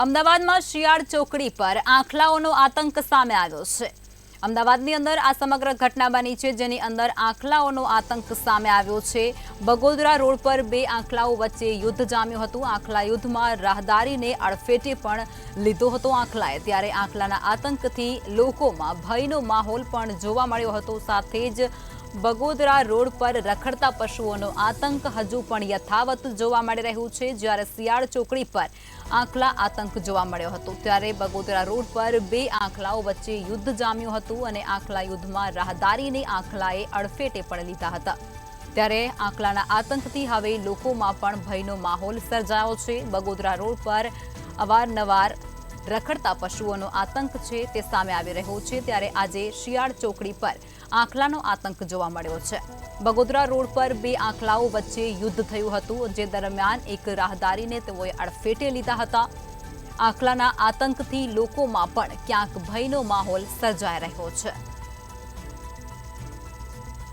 અમદાવાદમાં શિયાળ ચોકડી પર આંખલાઓનો આતંક સામે આવ્યો છે। અમદાવાદની અંદર આ સમગ્ર ઘટના બની છે, જેની અંદર આંખલાઓનો આતંક સામે આવ્યો છે। બગોદરા રોડ પર બે આંખલાઓ વચ્ચે યુદ્ધ જામ્યું હતું। આંખલા યુદ્ધમાં રાહદારીને અડફેટે પણ લીધો હતો આંખલાએ। ત્યારે આંખલાના આતંકથી લોકોમાં ભયનો માહોલ પણ જોવા મળ્યો હતો। સાથે જ બગોદરા રોડ પર રખડતા પશુઓનો આતંક હજુ પણ યથાવત જોવા મળી રહ્યું છે। જ્યારે શિયાળ ચોકડી પર આંખલા આતંક જોવા મળ્યો હતો, ત્યારે બગોદરા રોડ પર બે આંખલાઓ વચ્ચે યુદ્ધ જામ્યું હતું અને આંખલા યુદ્ધમાં રાહદારીને આંખલાએ અડફેટે પણ લીધા હતા। ત્યારે આંખલાના આતંકથી હવે લોકોમાં પણ ભયનો માહોલ સર્જાયો છે। બગોદરા રોડ પર અવારનવાર રખડતા પશુઓનો આતંક છે તે સામે આવી રહ્યો છે। ત્યારે આજે શિયાળ ચોકડી પર આંખલાનો આતંક જોવા મળ્યો છે। બગોદરા રોડ પર બે આંખલાઓ વચ્ચે યુદ્ધ થયું હતું, જે દરમિયાન એક રાહદારીને તેઓએ અડફેટે લીધા હતા। આંખલાના આતંકથી લોકોમાં પણ ક્યાંક ભયનો માહોલ સર્જાઈ રહ્યો છે।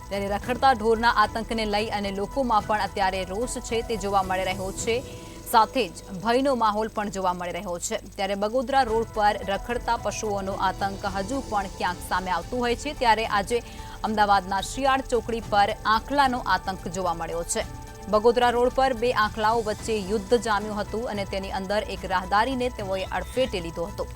ત્યારે રખડતા ઢોરના આતંકને લઈ અને લોકોમાં પણ અત્યારે રોષ છે તે જોવા મળી રહ્યો છે। સાથે જ ભયનો માહોલ પણ જોવા મળી રહ્યો છે। ત્યારે બગોદરા રોડ પર રખડતા પશુઓનો આતંક હજુ પણ ક્યાંક સામે આવતું હોય છે। ત્યારે આજે અમદાવાદના શિયાળ ચોકડી પર આંખલાનો આતંક જોવા મળ્યો છે। બગોદરા રોડ પર બે આંખલાઓ વચ્ચે યુદ્ધ જામ્યું હતું અને તેની અંદર એક રાહદારીને તેઓએ અડફેટે લીધો હતો।